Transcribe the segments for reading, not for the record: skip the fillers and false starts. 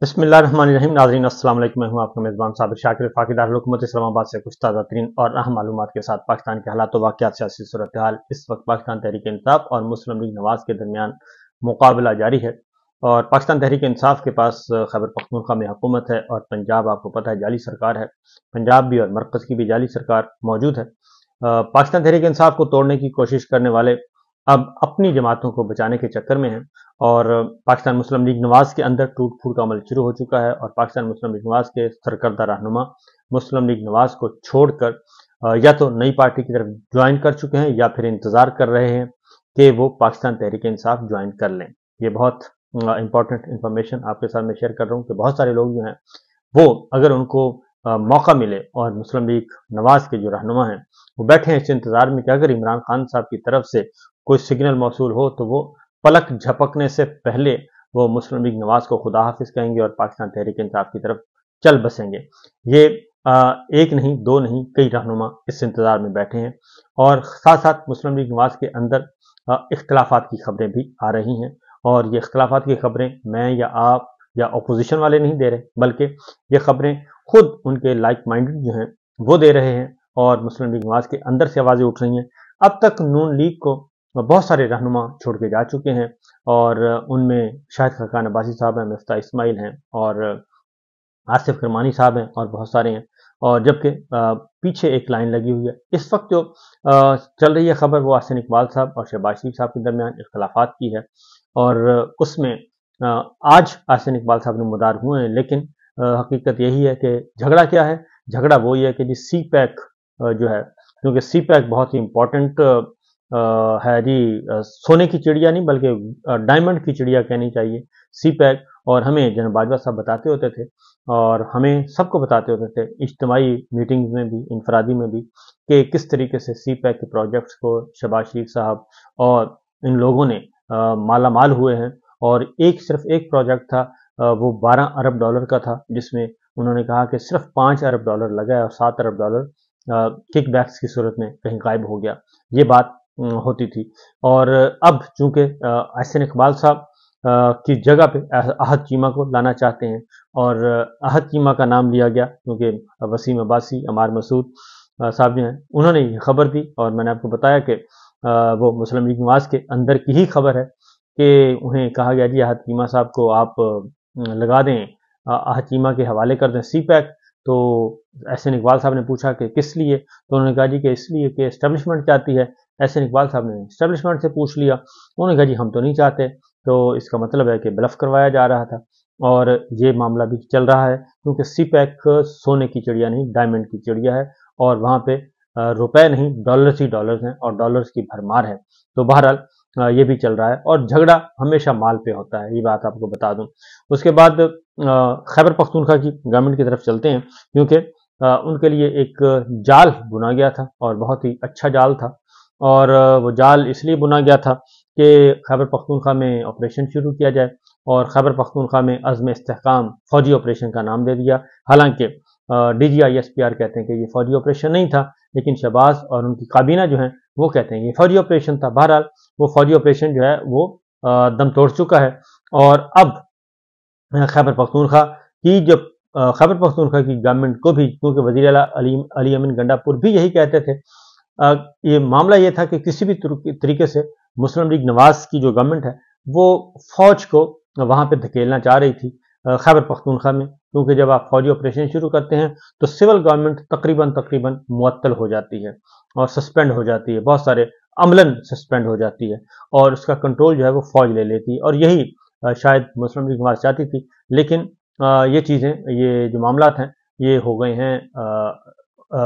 बिस्मिल्लाहिर्रहमानिर्रहीम। नाज़रीन अस्सलाम वालेकुम। मैं हूं आपका मेज़बान साबिर शाकिर। वफाकी दारुल इस्लामाबाद से कुछ ताज़ा तरीन और अहम मालूमात के साथ पाकिस्तान के हालात व वाक़यात, सियासी सूरत हाल। इस वक्त पाकिस्तान तहरीक इंसाफ और मुस्लिम लीग नवाज के दरमियान मुकाबला जारी है और पाकिस्तान तहरीक इंसाफ के पास खैबर पख्तूनख्वा में हुकूमत है और पंजाब आपको पता है जाली सरकार है। पंजाब भी और मरकज़ की भी जाली सरकार मौजूद है। पाकिस्तान तहरीक इंसाफ को तोड़ने की कोशिश करने वाले अब अपनी जमातों को बचाने के चक्कर में हैं और पाकिस्तान मुस्लिम लीग नवाज के अंदर टूट फूट का अमल शुरू हो चुका है और पाकिस्तान मुस्लिम लीग नवाज के सरकर्दा रहनुमा मुस्लिम लीग नवाज को छोड़कर या तो नई पार्टी की तरफ ज्वाइन कर चुके हैं या फिर इंतजार कर रहे हैं कि वो पाकिस्तान तहरीक इंसाफ ज्वाइन कर लें। ये बहुत इंपॉर्टेंट इंफॉर्मेशन आपके साथ मैं शेयर कर रहा हूँ कि बहुत सारे लोग जो हैं वो अगर उनको मौका मिले और मुस्लिम लीग नवाज के जो रहनुमा हैं वो बैठे हैं इस इंतजार में कि अगर इमरान खान साहब की तरफ से कोई सिग्नल मौसूल हो तो वो पलक झपकने से पहले वो मुस्लिम लीग नवाज को खुदा हाफिज कहेंगे और पाकिस्तान तहरीक इंसाफ की तरफ चल बसेंगे। ये एक नहीं दो नहीं कई रहनुमा इस इंतजार में बैठे हैं और साथ साथ मुस्लिम लीग नवाज के अंदर इख्तलाफात की खबरें भी आ रही हैं और ये इख्तलाफात की खबरें मैं या आप या अपोजिशन वाले नहीं दे रहे, बल्कि ये खबरें खुद उनके लाइक माइंडेड जो हैं वो दे रहे हैं और मुस्लिम लीग नवाज के अंदर से आवाज़ें उठ रही हैं। अब तक नून लीग को बहुत सारे रहनुमा छोड़ के जा चुके हैं और उनमें शाहिद खकान अब्बासी साहब हैं, मिफ्ता इस्माइल हैं और आसिफ करमानी साहब हैं और बहुत सारे हैं और जबकि पीछे एक लाइन लगी हुई है। इस वक्त जो चल रही है खबर वो आहसन इकबाल साहब और शहबाज शरीफ साहब के दरमियान इख्तलाफात की है और उसमें आज आहसन इकबाल साहब नमदार हुए हैं, लेकिन हकीकत यही है कि झगड़ा क्या है। झगड़ा वो ही है कि जी सी पैक जो है, क्योंकि सी पैक बहुत ही इंपॉर्टेंट है जी, सोने की चिड़िया नहीं बल्कि डायमंड की चिड़िया कहनी चाहिए सी पैक। और हमें जनरल बाजवा साहब बताते होते थे और हमें सबको बताते होते थे इज्तिमाई मीटिंग्स में भी इंफरादी में भी कि किस तरीके से सी पैक के प्रोजेक्ट्स को शहबाज शरीफ साहब और इन लोगों ने माला माल हुए हैं और सिर्फ एक प्रोजेक्ट था, वो 12 अरब डॉलर का था, जिसमें उन्होंने कहा कि सिर्फ 5 अरब डॉलर लगा है और 7 अरब डॉलर किकबैक्स की सूरत में कहीं गायब हो गया। ये बात होती थी और अब चूंकि आहसन इकबाल साहब की जगह पे अहद चीमा को लाना चाहते हैं और अहद चीमा का नाम लिया गया क्योंकि वसीम अब्बासी, अमार मसूद साहब जो हैं उन्होंने ये खबर दी और मैंने आपको बताया कि वो मुस्लिम लीग नवाज के अंदर की ही खबर है कि उन्हें कहा गया जी अहद चीमा साहब को आप लगा दें, अहद चीमा के हवाले कर दें सी पैक। तो एहसन इकबाल साहब ने पूछा कि किस लिए, तो उन्होंने कहा जी कि इसलिए कि एस्टेब्लिशमेंट चाहती है। एहसन इकबाल साहब ने एस्टेब्लिशमेंट से पूछ लिया, उन्होंने कहा जी हम तो नहीं चाहते। तो इसका मतलब है कि ब्लफ करवाया जा रहा था और ये मामला भी चल रहा है क्योंकि सी पैक सोने की चिड़िया नहीं डायमंड की चिड़िया है और वहाँ पे रुपए नहीं डॉलर्स ही डॉलर्स हैं और डॉलर्स की भरमार है। तो बहरहाल ये भी चल रहा है और झगड़ा हमेशा माल पे होता है, ये बात आपको बता दूं। उसके बाद खैबर पख्तूनख्वा की गवर्नमेंट की तरफ चलते हैं क्योंकि उनके लिए एक जाल बुना गया था और बहुत ही अच्छा जाल था और वो जाल इसलिए बुना गया था कि खैबर पख्तूनख्वा में ऑपरेशन शुरू किया जाए और खैबर पख्तूनख्वा में अज़्म इस्तेहकाम फौजी ऑपरेशन का नाम दे दिया। हालांकि DGISPR कहते हैं कि ये फौजी ऑपरेशन नहीं था, लेकिन शहबाज और उनकी काबीना जो है वो कहते हैं ये फौजी ऑपरेशन था। बहरहाल वो फौजी ऑपरेशन जो है वो दम तोड़ चुका है और अब खैबर पख्तूनख्वा की जब खैबर पख्तूनख्वा की गवर्नमेंट को भी, क्योंकि वज़ीर आला अली अमीन गंडापुर भी यही कहते थे, ये मामला ये था कि किसी भी तरीके से मुस्लिम लीग नवाज की जो गवर्नमेंट है वो फौज को वहां पे धकेलना चाह रही थी खैबर पख्तूनख्वा में, क्योंकि जब आप फौजी ऑपरेशन शुरू करते हैं तो सिविल गवर्नमेंट तकरीबन मुअत्तल हो जाती है और सस्पेंड हो जाती है, बहुत सारे अमलन सस्पेंड हो जाती है और उसका कंट्रोल जो है वो फौज ले लेती है और यही शायद मुस्लिम लीग नवाज चाहती थी। लेकिन ये चीज़ें, ये जो मामला हैं ये हो गए हैं,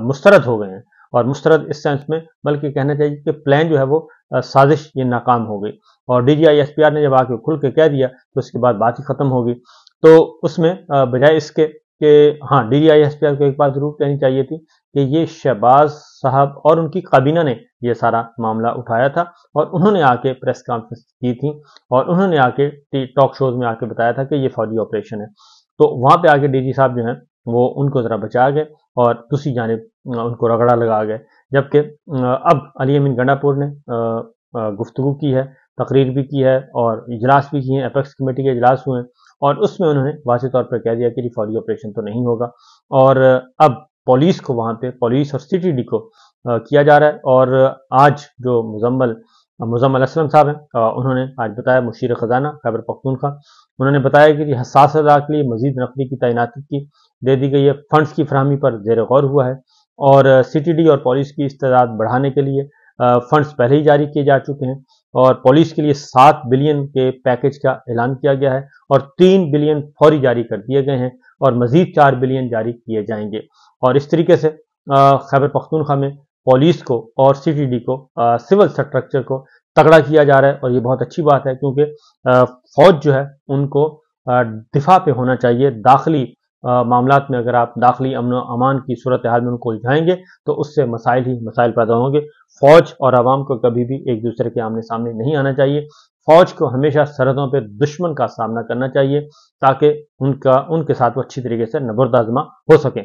मुस्तरद हो गए हैं और मुस्तरद इस सेंस में बल्कि कहना चाहिए कि प्लान जो है वो साजिश ये नाकाम हो गई और DGISPR ने जब आके खुल के कह दिया तो उसके बाद बात ही खत्म हो गई। तो उसमें बजाय इसके कि हाँ, DGISPR को एक बात जरूर कहनी चाहिए थी कि ये शहबाज साहब और उनकी काबीना ने ये सारा मामला उठाया था और उन्होंने आके प्रेस कॉन्फ्रेंस की थी और उन्होंने आके टॉक शोज में आके बताया था कि ये फौजी ऑपरेशन है। तो वहां पे आके DG साहब जो हैं वो उनको जरा बचा गए और दूसरी जानिब उनको रगड़ा लगा गए, जबकि अब अली अमीन गंडापुर ने गुफ्तगू की है, तकरीर भी की है और इजलास भी किए हैं, एपेक्स कमेटी के इजलास हुए हैं और उसमें उन्होंने वाज़ेह तौर पर कह दिया कि फौजी ऑपरेशन तो नहीं होगा और अब पुलिस को वहाँ पे पुलिस और सीटीडी को किया जा रहा है। और आज जो मुजम्मल असलम साहब हैं उन्होंने आज बताया, मुशीर खजाना खैबर पख्तूनख्वा, उन्होंने बताया कि हसास इलाक़े के लिए मजीद नफरी की तैनाती की दे दी गई है, फंड्स की फराहमी पर ज़ेर गौर हुआ है और सीटीडी और पुलिस की इस्तेदाद बढ़ाने के लिए फंड्स पहले ही जारी किए जा चुके हैं और पुलिस के लिए 7 बिलियन के पैकेज का ऐलान किया गया है और 3 बिलियन फौरी जारी कर दिए गए हैं और मजीद 4 बिलियन जारी किए जाएंगे। और इस तरीके से खैबर पख्तूनख्वा में पुलिस को और सीटीडी को सिविल स्ट्रक्चर को तगड़ा किया जा रहा है और ये बहुत अच्छी बात है, क्योंकि फौज जो है उनको दिफा पे होना चाहिए। दाखिली मामलात में अगर आप दाखिली अमन अमान की सूरत हाल में उनको उलझाएंगे तो उससे मसाइल ही मसाइल पैदा होंगे। फौज और आवाम को कभी भी एक दूसरे के आमने सामने नहीं आना चाहिए। फौज को हमेशा सरहदों पर दुश्मन का सामना करना चाहिए ताकि उनके साथ वो अच्छी तरीके से नबर्द आजमा हो सके।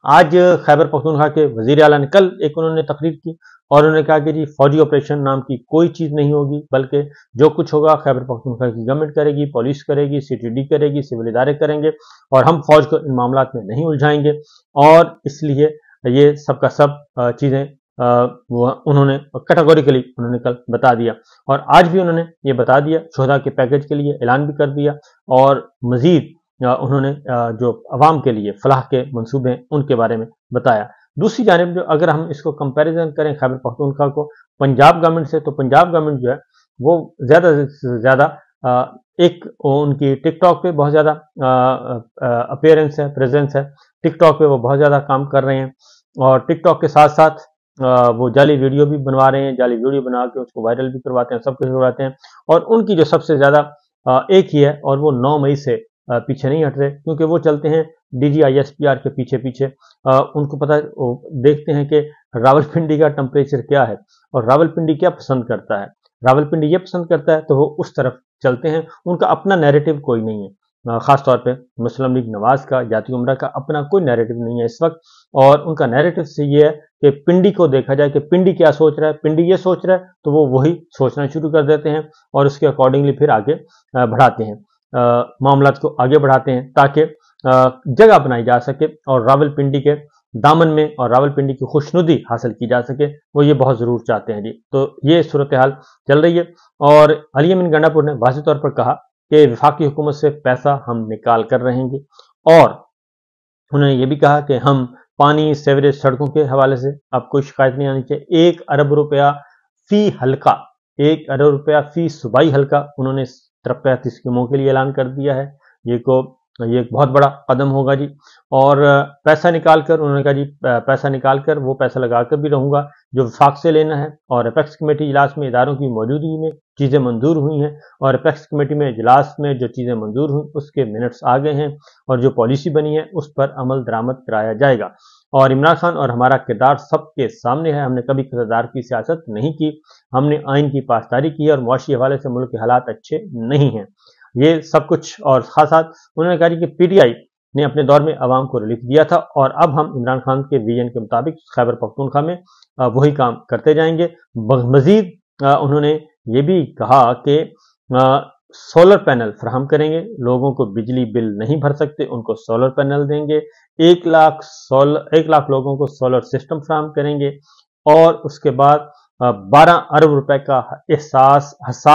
आज खैबर पख्तूनख्वा के वजीर आला ने कल एक उन्होंने तकरीर की और उन्होंने कहा कि फौजी ऑपरेशन नाम की कोई चीज़ नहीं होगी, बल्कि जो कुछ होगा खैबर पख्तूनख्वा की गवर्नमेंट करेगी, पुलिस करेगी, सीटीडी करेगी, सिविल इदारे करेंगे और हम फौज को इन मामलात में नहीं उलझाएंगे। और इसलिए ये सब का सब चीज़ें उन्होंने कैटेगोरिकली उन्होंने कल बता दिया और आज भी उन्होंने ये बता दिया, शोहदा के पैकेज के लिए ऐलान भी कर दिया और मजीद उन्होंने जो अवाम के लिए फलाह के मंसूबे हैं उनके बारे में बताया। दूसरी जानिब जो अगर हम इसको कंपैरिजन करें खैबर पख्तूनख्वा को पंजाब गवर्नमेंट से, तो पंजाब गवर्नमेंट जो है वो ज़्यादा से ज़्यादा एक उनकी टिकटॉक पे बहुत ज़्यादा अपीयरेंस है, प्रेजेंस है। टिकटॉक पे वो बहुत ज़्यादा काम कर रहे हैं और टिकटॉक के साथ साथ वो जाली वीडियो भी बनवा रहे हैं, जाली वीडियो बना के उसको वायरल भी करवाते हैं, सब कुछ करवाते हैं। और उनकी जो सबसे ज़्यादा एक ही है और वो 9 मई से पीछे नहीं हट रहे, क्योंकि वो चलते हैं DGISPR के पीछे पीछे। उनको पता है, देखते हैं कि रावलपिंडी का टेम्परेचर क्या है और रावलपिंडी क्या पसंद करता है। रावलपिंडी ये पसंद करता है तो वो उस तरफ चलते हैं। उनका अपना नैरेटिव कोई नहीं है, ख़ास तौर पे मुस्लिम लीग नवाज का, जाती उमरा का अपना कोई नैरेटिव नहीं है इस वक्त। और उनका नैरेटिव से ये है कि पिंडी को देखा जाए कि पिंडी क्या सोच रहा है, पिंडी ये सोच रहा है तो वो वही सोचना शुरू कर देते हैं और उसके अकॉर्डिंगली फिर आगे बढ़ाते हैं, मामलात को आगे बढ़ाते हैं ताकि जगह बनाई जा सके और रावलपिंडी के दामन में और रावलपिंडी की खुशनुदी हासिल की जा सके। वो ये बहुत ज़रूर चाहते हैं जी। तो ये सूरत हाल चल रही है और अली अमीन गंडापुर ने वाज़ेह तौर पर कहा कि वफाकी हुकूमत से पैसा हम निकाल कर रहेंगे और उन्होंने ये भी कहा कि हम पानी, सेवरेज, सड़कों के हवाले से अब कोई शिकायत नहीं आनी चाहिए। 1 अरब रुपया फी हल्का, 1 अरब रुपया फी सूबाई हल्का उन्होंने तरक्याती स्कीमों के लिए ऐलान कर दिया है। ये एक बहुत बड़ा कदम होगा जी। और पैसा निकाल कर उन्होंने कहा जी पैसा निकाल कर वो पैसा लगा कर भी रहूँगा जो वफाक से लेना है। और एपेक्स कमेटी इजलास में इदारों की मौजूदगी में चीज़ें मंजूर हुई हैं और एपेक्स कमेटी में इजलास में जो चीज़ें मंजूर हुई उसके मिनट्स आ गए हैं और जो पॉलिसी बनी है उस पर अमल दरामद कराया जाएगा। और इमरान खान और हमारा किरदार सबके सामने है, हमने कभी किरदार की सियासत नहीं की, हमने आइन की पासदारी की है और मुआशी हवाले से मुल्क के हालात अच्छे नहीं हैं। ये सब कुछ और खास साथ उन्होंने कहा कि पीटीआई ने अपने दौर में अवाम को रिलीफ दिया था और अब हम इमरान खान के विजन के मुताबिक खैबर पख्तूनख्वा में वही काम करते जाएंगे। मजीद उन्होंने ये भी कहा कि सोलर पैनल फराहम करेंगे, लोगों को बिजली बिल नहीं भर सकते उनको सोलर पैनल देंगे, 1 लाख लोगों को सोलर सिस्टम फराहम करेंगे और उसके बाद 12 अरब रुपए का एहसास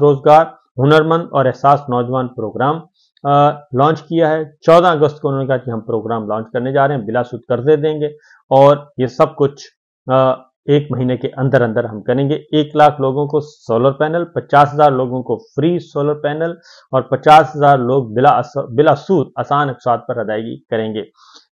रोजगार, हुनरमंद और एहसास नौजवान प्रोग्राम लॉन्च किया है। 14 अगस्त को उन्होंने कहा कि हम प्रोग्राम लॉन्च करने जा रहे हैं, बिलासुद कर्जे देंगे और ये सब कुछ 1 महीने के अंदर अंदर हम करेंगे। 1 लाख लोगों को सोलर पैनल, 50,000 लोगों को फ्री सोलर पैनल और 50,000 लोग बिला सूद आसान अक़सात पर अदायगी करेंगे।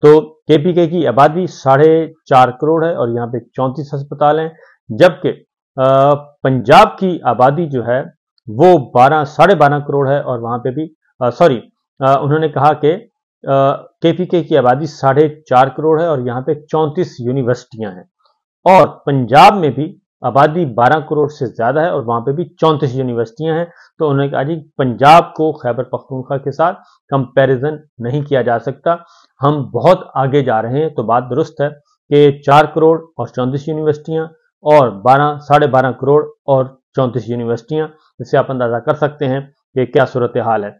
तो केपीके की आबादी 4.5 करोड़ है और यहाँ पे 34 अस्पताल हैं, जबकि पंजाब की आबादी जो है वो 12.5 करोड़ है और वहाँ पे भी उन्होंने कहा कि केपीके की आबादी 4.5 करोड़ है और यहाँ पे 34 यूनिवर्सिटियां हैं और पंजाब में भी आबादी 12 करोड़ से ज़्यादा है और वहाँ पे भी 34 यूनिवर्सिटियां हैं। तो उन्होंने कहा जी पंजाब को खैबर पख्तूनख्वा के साथ कंपैरिजन नहीं किया जा सकता, हम बहुत आगे जा रहे हैं। तो बात दुरुस्त है कि 4 करोड़ और 34 यूनिवर्सिटियां और 12.5 करोड़ और 34 यूनिवर्सिटियां, इससे आप अंदाज़ा कर सकते हैं कि क्या सूरत हाल है।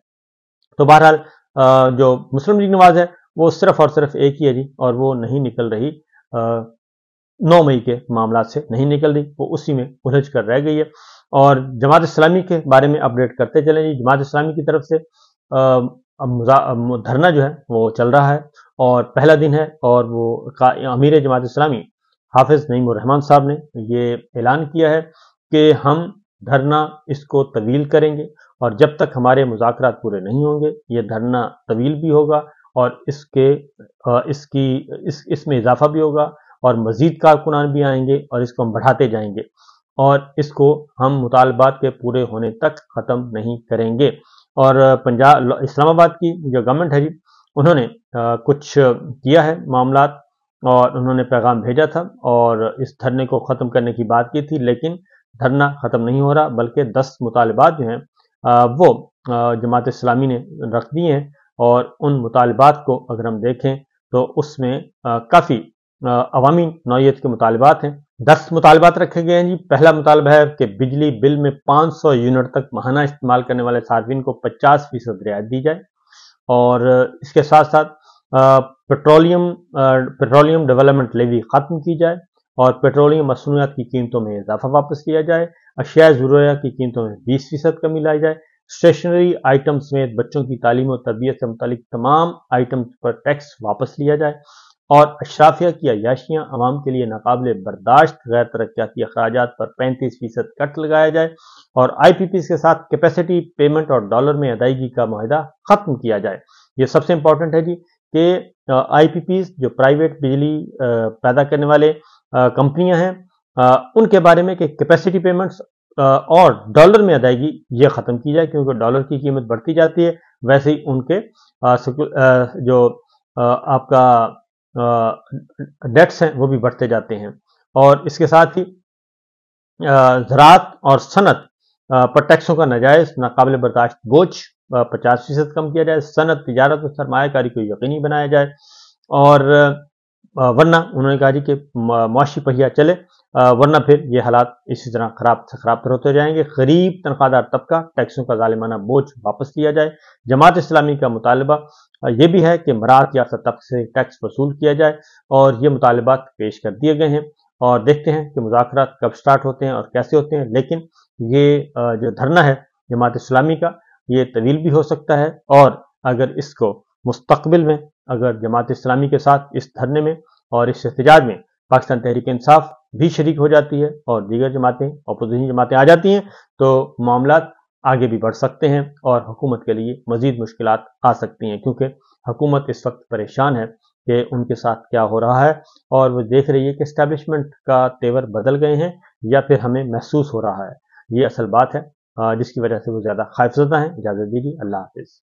तो बहरहाल जो मुस्लिम लीग नवाज है वो सिर्फ और सिर्फ एक ही है जी, और वो नहीं निकल रही 9 मई के मामला से नहीं निकल रही, वो उसी में उलझ कर रह गई है। और जमात इस्लामी के बारे में अपडेट करते चले जी। जमात इस्लामी की तरफ से धरना जो है वो चल रहा है और पहला दिन है, और वो अमीर जमात इस्लामी हाफिज नईमुर रहमान साहब ने ये ऐलान किया है कि हम धरना इसको तवील करेंगे, और जब तक हमारे मुज़ाकरात पूरे नहीं होंगे ये धरना तवील भी होगा, और इसमें इजाफा भी होगा, और मजीद कारकुनान भी आएंगे, और इसको हम बढ़ाते जाएंगे, और इसको हम मुतालबात के पूरे होने तक ख़त्म नहीं करेंगे। और पंजाब इस्लामाबाद की जो गवर्नमेंट है जी, उन्होंने कुछ किया है मामलात, और उन्होंने पैगाम भेजा था और इस धरने को ख़त्म करने की बात की थी, लेकिन धरना ख़त्म नहीं हो रहा, बल्कि 10 मुतालबात जो हैं वो जमात इस्लामी ने रख दिए हैं। और उन मुतालबात को अगर हम देखें तो उसमें काफ़ी अवामी नौइयत के मुतालबात हैं। 10 मुतालबात रखे गए हैं जी। पहला मुतालबा है कि बिजली बिल में 500 यूनिट तक माहाना इस्तेमाल करने वाले सार्फिन को 50% रियायत दी जाए, और इसके साथ साथ पेट्रोलियम डेवलपमेंट लेवी ख़त्म की जाए, और पेट्रोलियम मसनूआत की कीमतों में इजाफा वापस किया जाए, अशिया ज़रूरिया की कीमतों में 20% कमी लाई जाए, स्टेशनरी आइटम समेत बच्चों की तालीम और तरबियत से मुतालिक तमाम आइटम्स पर टैक्स वापस लिया जाए, और अशराफिया की अयाशियाँ अवाम के लिए नाकाबिले बर्दाश्त गैर तरक्याती अखराजात पर 35% कट लगाया जाए, और IPPs के साथ कैपेसिटी पेमेंट और डॉलर में अदायगी का माहिदा ख़त्म किया जाए। ये सबसे इम्पोर्टेंट है जी कि IPPs जो प्राइवेट बिजली पैदा करने वाले कंपनियां हैं, उनके बारे में कि कैपेसिटी पेमेंट्स और डॉलर में अदायगी ये ख़त्म की जाए, क्योंकि डॉलर की कीमत बढ़ती जाती है, वैसे ही उनके जो आपका डेट्स हैं वो भी बढ़ते जाते हैं। और इसके साथ ही ज़राअत और सनत पर टैक्सों का नाजायज़ नाकाबिल बर्दाश्त बोझ 50% कम किया जाए, सनत, तिजारत और सरमायाकारी को यकीनी बनाया जाए, और वरना उन्होंने कहा जी कि मुआशी पहिया चले, वरना फिर ये हालात इसी तरह खराब से खराब होते जाएंगे। गरीब तनख्वाहदार तबका टैक्सों का जालिमाना बोझ वापस लिया जाए। जमात इस्लामी का मुतालबा ये भी है कि मराहत याफ्ता तबके से टैक्स वसूल किया जाए, और ये मुतालबात पेश कर दिए गए हैं, और देखते हैं कि मुज़ाकरात कब स्टार्ट होते हैं और कैसे होते हैं। लेकिन ये जो धरना है जमात इस्लामी का, ये तवील भी हो सकता है, और अगर इसको मुस्तकबिल में अगर जमात इस्लामी के साथ इस धरने में और इस एहतजाज में पाकिस्तान तहरीक इंसाफ भी शरीक हो जाती है, और दीगर जमातें, अपोजिशन जमातें आ जाती हैं, तो मामलात आगे भी बढ़ सकते हैं, और हुकूमत के लिए मजीद मुश्किलात आ सकती हैं, क्योंकि हुकूमत इस वक्त परेशान है कि उनके साथ क्या हो रहा है, और वो देख रही है कि एस्टैब्लिशमेंट का तेवर बदल गए हैं या फिर हमें महसूस हो रहा है। ये असल बात है जिसकी वजह से वो ज़्यादा खौफज़दा हैं। इजाज़त दीजिए, अल्लाह हाफ़िज़।